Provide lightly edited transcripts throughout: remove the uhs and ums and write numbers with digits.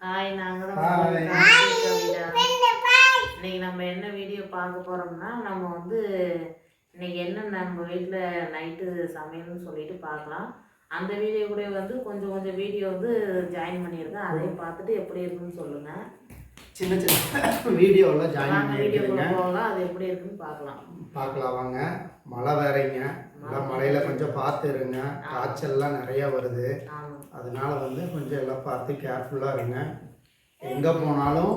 Hi, நாங்கள் தான் இன்னைக்கு நம்ம என்ன வீடியோ பார்க்க போகிறோம்னா, நம்ம வந்து இன்னைக்கு என்ன நம்ம வீட்டில் நைட்டு சமையல்னு சொல்லிட்டு பார்க்கலாம். அந்த வீடியோ கூட வந்து கொஞ்சம் கொஞ்சம் வீடியோ வந்து ஜாயின் பண்ணியிருக்கேன். அதையும் பார்த்துட்டு எப்படி இருக்குன்னு சொல்லுங்கள். சின்ன சின்ன வீடியோவில் ஜாயின் வீடியோக்குள்ளே போகலாம், அது எப்படி இருக்குன்னு பார்க்கலாம் வாங்க. மழை வேறீங்க, எல்லாம் மழையில் கொஞ்சம் பார்த்து இருங்க. காய்ச்சல்லாம் நிறையா வருது, அதனால வந்து கொஞ்சம் எல்லாம் பார்த்து கேர்ஃபுல்லாக இருங்க. எங்கே போனாலும்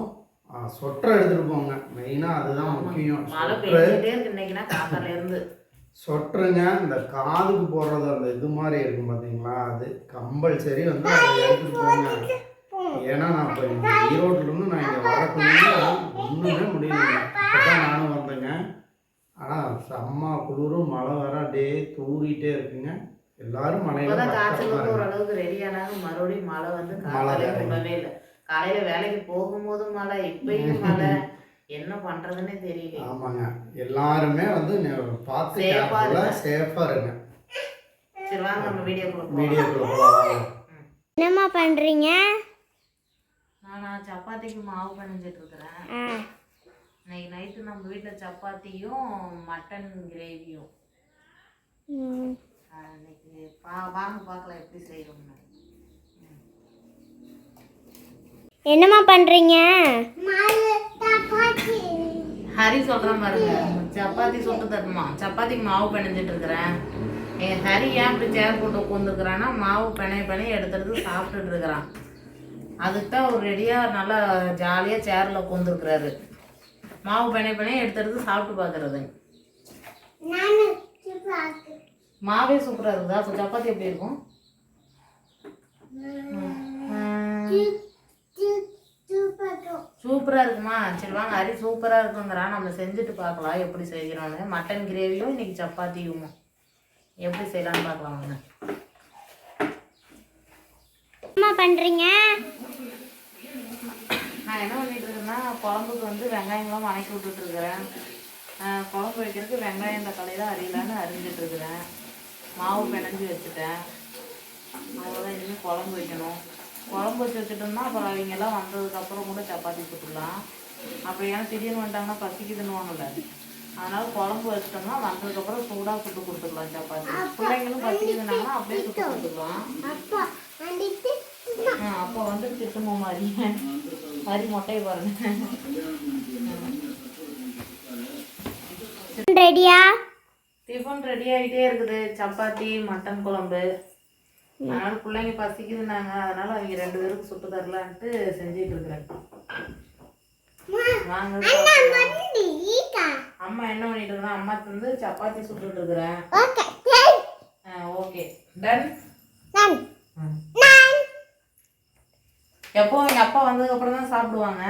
சொட்டரை எடுத்துகிட்டு போங்க, மெயினாக அதுதான் முக்கியம். சொட்டருங்க, இந்த காதுக்கு போடுறது அந்த இது மாதிரி இருக்கும் பார்த்தீங்களா, அது கம்பல்சரி வந்து அதை எடுத்துகிட்டு போங்க. ஏன்னா நான் இப்போ ஈரோட்டிலேருந்து நான் இங்கே வரக்குள்ள ஒன்றுமே முடியலைங்க. இப்போதான் நானும் வந்தேங்க. ஆனால் செம்ம குளிரும் மழை வர அப்படியே தூரிட்டே இருக்குங்க. எல்லாரும் ஓரளவுக்கு ரெடியானாங்க. மறுபடியும் மழை வந்து விடவே இல்லை. காலையில வேலைக்கு போகும்போது மழை, இப்பயும் மழை, என்ன பண்றதுன்னே தெரியல. ஆமாங்க, எல்லாருமே வந்து பார்த்து சேஃபா இருங்க. சரி வாங்க நம்ம வீடியோக்குள்ள போலாம். என்னம்மா பண்றீங்க? நான் சப்பாத்திக்கு மாவு பிணைஞ்சிட்டு இருக்கிறேன். இன்னைக்கு நைட்டு நம்ம வீட்டில் சப்பாத்தியும் மட்டன் கிரேவியும். இன்னைக்கு வாங்க பார்க்கலாம் எப்படி செய்யறோம்னு. என்னம்மா பண்றீங்க? ஹரி சொல்கிறேன் பாருங்க, சப்பாத்தி சுட்டு தரணுமா. சப்பாத்திக்கு மாவு பிணைஞ்சிட்டு இருக்கிறேன். என் ஹரி ஏன் இப்படி சேர் போட்டு உட்காந்துருக்குறான்னா, மாவு பிணைய எடுத்துட்டு சாப்பிட்டுட்டு இருக்கிறான். அதுக்கு தான் ஒரு ரெடியாக நல்லா ஜாலியாக சேரில் உட்காந்துருக்குறாரு. மாவு பிணைய எடுத்துட்டு சாப்பிட்டு பார்க்குறது. மாவே சூப்பராக இருக்குதா? அப்போ சப்பாத்தி எப்படி இருக்கும்? சூப்பராக இருக்குமா? சரி வாங்க, ஹரி சூப்பராக இருக்குங்கிறான். நம்ம செஞ்சுட்டு பார்க்கலாம் எப்படி செய்கிறோன்னு. மட்டன் கிரேவியும் இன்னைக்கு சப்பாத்தியும் எப்படி செய்யலான்னு பார்க்கலாம் வாங்க. என்ன பண்ணுறீங்க? நான் என்ன பண்ணிட்டு இருக்கேன்னா, குழம்புக்கு வந்து வெங்காயம்லாம் வணக்கி விட்டுட்டு இருக்கிறேன். குழம்பு வைக்கிறதுக்கு வெங்காயம் தக்காளி தான் அரியலான்னு அரிஞ்சிட்டு இருக்கிறேன். மாவு பிணைஞ்சி வச்சுட்டேன். அவ்வளோதான், இனிமேல் குழம்பு வைக்கணும். குழம்பு வச்சுட்டோம்னா அப்புறம் அவங்கெல்லாம் வந்ததுக்கப்புறம் கூட சப்பாத்தி சுட்டுக்கலாம். அப்படி ஏன்னா திடீர்னு வந்துட்டாங்கன்னா பசிக்குதுன்னுவாங்கல்ல, அதனால் குழம்பு வச்சுட்டோம்னா வந்ததுக்கப்புறம் சூடாக சுட்டு கொடுத்துக்கலாம் சப்பாத்தி. பிள்ளைங்களும் பசிக்குதுனாங்கன்னா அப்படியே சுட்டு கொடுத்துக்கலாம். அப்போ வந்து திட்டுமோ மாதிரி மொட்டையை பாருங்க. ரெடியா? டிஃபன் ரெடி ஆகிட்டே இருக்குது. சப்பாத்தி மட்டன் குழம்பு. அதனால பிள்ளைங்க பசிக்குதுன்னாங்க, அதனால அவங்க 2 பேருக்கு சுட்டு தரலான்ட்டு செஞ்சுட்டு இருக்கிறேன். வாங்க. அம்மா என்ன பண்ணிட்டு இருக்கிறேன், அம்மா வந்து சப்பாத்தி சுட்டுட்டு இருக்கிறேன். Okay done. எப்போ எங்கள் அப்பா வந்ததுக்கு அப்புறம் தான் சாப்பிடுவாங்க.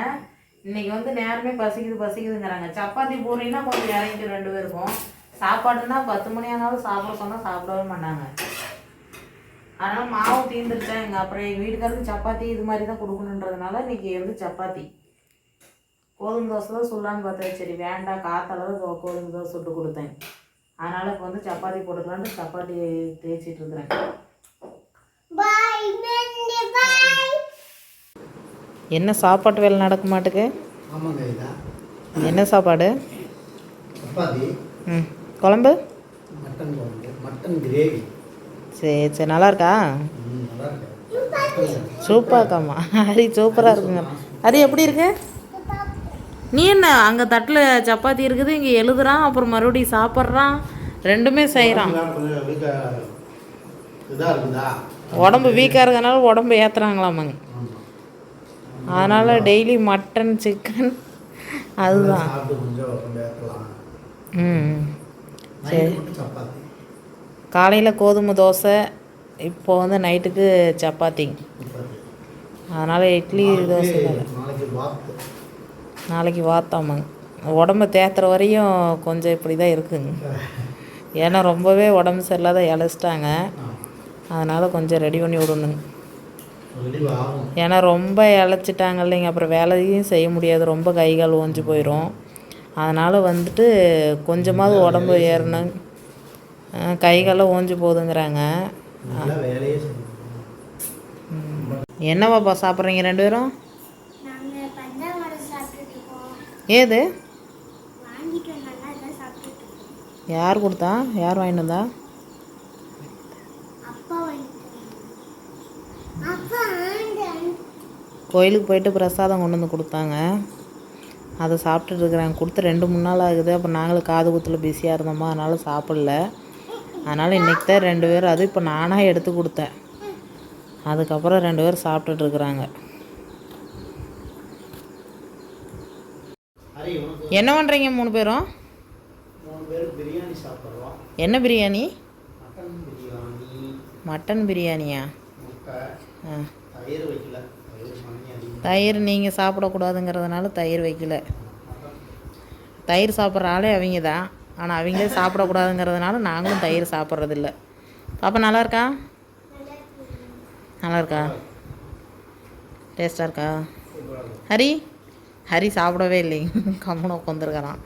இன்னைக்கு வந்து நேரமே பசிக்குதுங்கிறாங்க. சப்பாத்தி போடுறீங்கன்னா கொஞ்சம் இறங்கிட்டு 2 பேருக்கும். சாப்பாடுன்னா 10 மணி ஆனாலும் சாப்பிட சொன்னால் சாப்பிடவே மாட்டாங்க. அதனால் மாவு தீர்ந்துருச்சேன். அப்புறம் எங்கள் வீட்டுக்காரருக்கு சப்பாத்தி இது மாதிரி தான் கொடுக்கணுன்றதுனால இன்றைக்கி வந்து சப்பாத்தி கோதுமை தோசை தான் சுடலான்னு பார்த்தேன். சரி வேண்டாம், காற்றளவு கோதுமை தோசை சுட்டு கொடுத்தேன். அதனால் இப்போ வந்து சப்பாத்தி போட்டுக்கலான்ட்டு சப்பாத்தி தேய்ச்சிட்டு இருக்கிறேன். என்ன சாப்பாட்டு வேலை நடக்க மாட்டுக்கு? என்ன சாப்பாடு? சப்பாத்தி, குழம்பு, மட்டன் கிரேவி. சரி நல்லா இருக்கா? சூப்பராக இருக்காம்மா. ஹரி சூப்பராக இருக்குங்க. ஹரி எப்படி இருக்கு? நீ என்ன அங்கே தட்டில் சப்பாத்தி இருக்குது, இங்கே எழுதுறான், அப்புறம் மறுபடியும் சாப்பிட்றான், 2மே செய்கிறான். உடம்பு வீக்காக இருக்கிறதுனால உடம்பு ஏற்றுறாங்களாமாங்க. அதனால் டெய்லி மட்டன் சிக்கன் அதுதான். சரி, காலையில் கோதுமை தோசை, இப்போ வந்து நைட்டுக்கு சப்பாத்தி. அதனால் இட்லி தோசை நாளைக்கு வாத்தாமாங்க. உடம்பு தேத்துற வரையும் கொஞ்சம் இப்படி தான் இருக்குங்க. ஏன்னா ரொம்பவே உடம்பு சரியில்லாத இழைச்சிட்டாங்க. அதனால் கொஞ்சம் ரெடி பண்ணி விடணுங்க. ஏன்னா ரொம்ப இழைச்சிட்டாங்க இல்லைங்க, அப்புறம் வேலையும் செய்ய முடியாது, ரொம்ப கை கால் ஓஞ்சி போயிடும். அதனால் வந்துட்டு கொஞ்சமாவது உடம்பு ஏறணும். கைகாலம் ஓஞ்சி போகுதுங்கிறாங்க. என்னவாப்பா சாப்பிட்றீங்க 2 பேரும்? ஏது வாங்கிட்டு வந்தாங்க அதான் சாப்பிட்டுட்டு யார் கொடுத்தா? யார் வாங்கிட்டு வந்தா? அப்பா வாங்கிட்டு அப்பா கோயிலுக்கு போயிட்டு பிரசாதம் கொண்டு வந்து கொடுத்தாங்க. அதை சாப்பிட்டுட்டு இருக்கிறேன். கொடுத்து 2-3 நாள் ஆகுது. அப்போ நாங்களும் காது குத்தில் பிஸியாக இருந்தோமா, அதனால் சாப்பிடல. அதனால் இன்றைக்கி தான் 2 பேர், அது இப்போ நானாக எடுத்து கொடுத்தேன். அதுக்கப்புறம் 2 பேர் சாப்பிட்டுட்டு இருக்கிறாங்க. ஹரி உனக்கு என்ன பண்ணுறீங்க 3 பேரும்? 3 பேர் பிரியாணி சாப்பிட்றோம். என்ன பிரியாணி? மட்டன் பிரியாணி. மட்டன் பிரியாணியா? முட்டை. ஆ, தயிர் வைக்கல. தயிர் மணி அதிகம். தயிர் நீங்கள் சாப்பிடக்கூடாதுங்கிறதுனால தயிர் வைக்கல. தயிர் சாப்பிட்ற ஆளே அவங்க தான். ஆனால் அவங்களே சாப்பிடக்கூடாதுங்கிறதுனால நாங்களும் தயிர் சாப்பிட்றதில்ல. பாப்பா நல்லா இருக்கா? நல்லா இருக்கா? டேஸ்ட்டாக இருக்கா? ஹரி ஹரி சாப்பிடவே இல்லைங்க. கம்முன்னு உட்காந்துருக்கிறான்.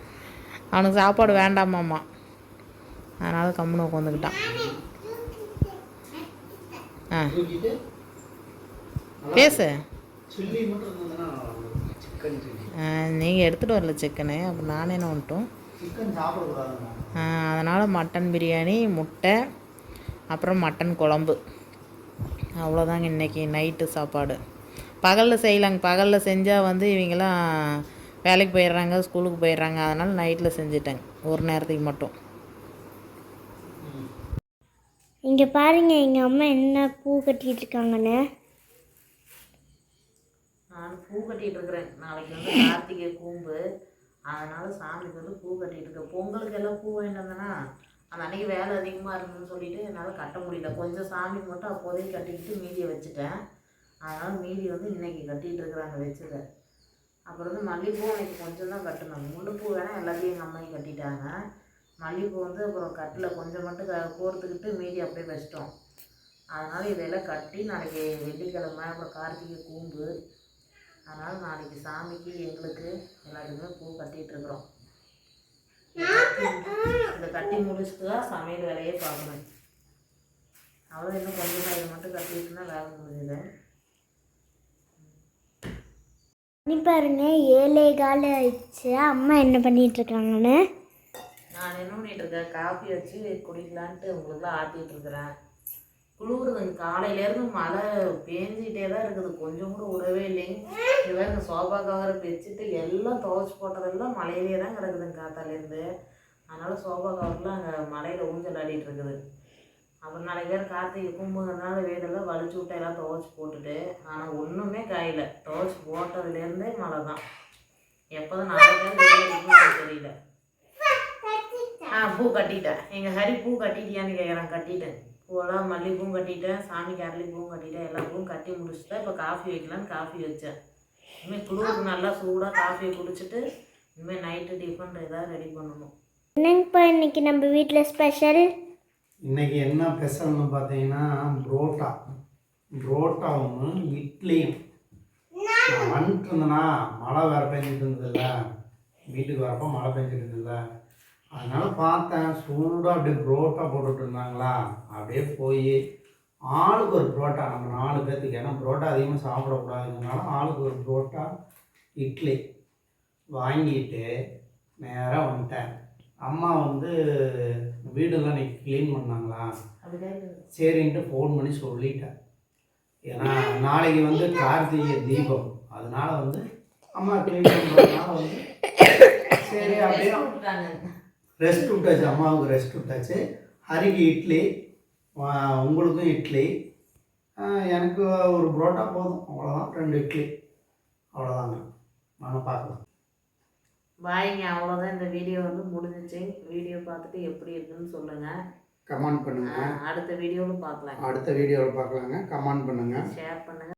அவனுக்கு சாப்பாடு வேண்டாமாம்மா, அதனால் கம்முன்னு உட்காந்துக்கிட்டான். ஆ, தூக்கிட்டு பேசு. சில்லி மட்டும் இருந்ததுன்னா சிக்கன் சில்லி. நீங்கள் எடுத்துகிட்டு வரல சிக்கனு, அப்போ நானே என்ன வந்துட்டோம். சிக்கன் சாப்பிடக்கூடாதுங்க. அதனால் மட்டன் பிரியாணி, முட்டை, அப்புறம் மட்டன் குழம்பு, அவ்வளோதாங்க இன்றைக்கி நைட்டு சாப்பாடு. பகலில் செய்யலாங்க. பகலில் செஞ்சால் வந்து இவங்கெல்லாம் வேலைக்கு போயிடுறாங்க, ஸ்கூலுக்கு போயிடுறாங்க. அதனால் நைட்டில் செஞ்சுட்டேங்க, ஒரு நேரத்துக்கு மட்டும். இங்கே பாருங்க எங்கள் அம்மா என்ன பூ கட்டிட்டு இருக்காங்கன்னு. நான் பூ கட்டிகிட்டு இருக்கிறேன். நாளைக்கு வந்து கார்த்திகை கூம்பு, அதனால் சாமிக்கு வந்து பூ கட்டிகிட்டு இருக்கேன். பொங்கலுக்கு எல்லாம் பூ வாங்கிட்டு வந்தேன்னா அந்த அன்றைக்கி வேலை அதிகமாக இருந்ததுன்னு சொல்லிட்டு என்னால் கட்ட முடியல. கொஞ்சம் சாமிக்கு மட்டும் அப்போதைக்கு கட்டிக்கிட்டு மீதியை வச்சுட்டேன். அதனால் மீதி வந்து இன்றைக்கி கட்டிகிட்டு இருக்கிறாங்க வச்சதை. அப்புறம் வந்து மல்லிகைப்பூ அன்றைக்கி கொஞ்சம் தான் கட்டணும். முல்லைப்பூ வேணால் எல்லாத்தையும் எங்கள் அம்மாயும் கட்டிட்டாங்க. மல்லிகைப்பூ வந்து அப்புறம் கட்டில் கொஞ்சம் மட்டும் கோர்த்துக்கிட்டு மீதி அப்படியே வச்சிட்டோம். அதனால் இதெல்லாம் கட்டி நாளைக்கு வெள்ளிக்கிழமை, அப்புறம் கார்த்திகை கூம்பு, அதனால் நாளைக்கு சாமிக்கு எங்களுக்கு எல்லாத்துக்குமே பூ கட்டிகிட்ருக்குறோம். இதை கட்டி முடிச்சுட்டு தான் சமையல் வேலையே பார்க்கணும். அவ்வளோ இன்னும் கொஞ்சம் இதை மட்டும் கட்டிட்டுனா வேலை முடிஞ்சுது. நீ பாருங்க 7:15 ஆயிடுச்சு. அம்மா என்ன பண்ணிட்டு இருக்காங்கன்னு. நான் என்ன பண்ணிகிட்ருக்கேன், காஃபி வச்சு குடிக்கலான்ட்டு உங்களுக்குலாம் ஆட்டிகிட்ருக்குறேன். குளிருதுங்க. காலையிலேருந்து மழை பேஞ்சிக்கிட்டே தான் இருக்குது, கொஞ்சம் கூட விடவே இல்லைங்க. இது வேறு இந்த சோஃபா கவரை வச்சுட்டு எல்லாம் துவைச்சி போட்டதெல்லாம் மழையிலே தான் கிடக்குதுங்க காத்தாலேருந்து. அதனால் சோஃபா கவர்லாம் அங்கே மழையில் ஊஞ்சல் ஆடிட்டு இருக்குது. அப்புறம் நாளைக்கு வேறு கார்த்திகை கும்புங்கிறதுனால வீடெல்லாம் வலிச்சு விட்டு எல்லாம் துவைச்சி போட்டுட்டு, ஆனால் ஒன்றுமே காயல. துவைச்சி போட்டதுலேருந்தே மழை தான். எப்போ தான் நாளைக்கு தெரியல. பூ கட்டிட்டேன். எங்கள் ஹரி பூ கட்டிட்டியான்னு கேட்குறான். கட்டிட்டேன். பூவெல்லாம் மல்லிகைப்பூவும் கட்டிட்டேன், சாமிக்கு அரளிப்பூவும் கட்டிட்டேன், எல்லா பூவும் கட்டி முடிச்சுட்டேன். இப்போ காஃபி வைக்கலான்னு காஃபி வச்சேன். இனிமேல் குளிருக்கு நல்லா சூடாக காஃபியை குடிச்சிட்டு இனிமேல் நைட்டு டிஃபன் ஏதாவது ரெடி பண்ணணும். என்னங்கப்பா இன்னைக்கு நம்ம வீட்டில் ஸ்பெஷல்? இன்னைக்கு என்ன ஸ்பெஷல்னு பார்த்தீங்கன்னா புரோட்டாவும் இட்லியும். நான் வந்துட்டு இருந்தேன்னா மழை வேறு பெஞ்சிட்டு இருந்ததில்ல, வீட்டுக்கு வரப்போ மழை பெஞ்சிட்டு இருந்ததில்ல, அதனால் பார்த்தேன் சூடாக அப்படியே புரோட்டா போட்டுட்டு இருந்தாங்களா, அப்படியே போய் ஆளுக்கு ஒரு புரோட்டா, நம்ம 4 பேர்த்துக்கு, ஏன்னா புரோட்டா அதிகமாக சாப்பிடக்கூடாதுனால ஆளுக்கு ஒரு புரோட்டா இட்லி வாங்கிட்டு நேராக வந்துட்டேன். அம்மா வந்து வீடெல்லாம் இன்னைக்கு க்ளீன் பண்ணாங்களா, சரின்ட்டு ஃபோன் பண்ணி சொல்லிட்டேன். ஏன்னா நாளைக்கு வந்து கார்த்திகை தீபம், அதனால வந்து அம்மா க்ளீன் பண்ணுறதுனால வந்து சரி அப்படியே ரெஸ்ட் விட்டாச்சு. அம்மாவுக்கு ரெஸ்ட் விட்டாச்சு. ஹரிக்கு இட்லி, உங்களுக்கும் இட்லி, எனக்கு ஒரு புரோட்டா போதும், அவ்வளோதான். 2 இட்லி, அவ்வளோதாங்க. நானும் பார்க்கலாம். பாய்ங்க, அவ்வளோதான். இந்த வீடியோ வந்து முடிஞ்சிச்சு. வீடியோ பார்த்துட்டு எப்படி இருக்குன்னு சொல்லுங்கள், கமெண்ட் பண்ணுங்கள். அடுத்த வீடியோவில் பார்க்கலாங்க. அடுத்த வீடியோவில் பார்க்கலாங்க. கமெண்ட் பண்ணுங்கள், ஷேர் பண்ணுங்கள்.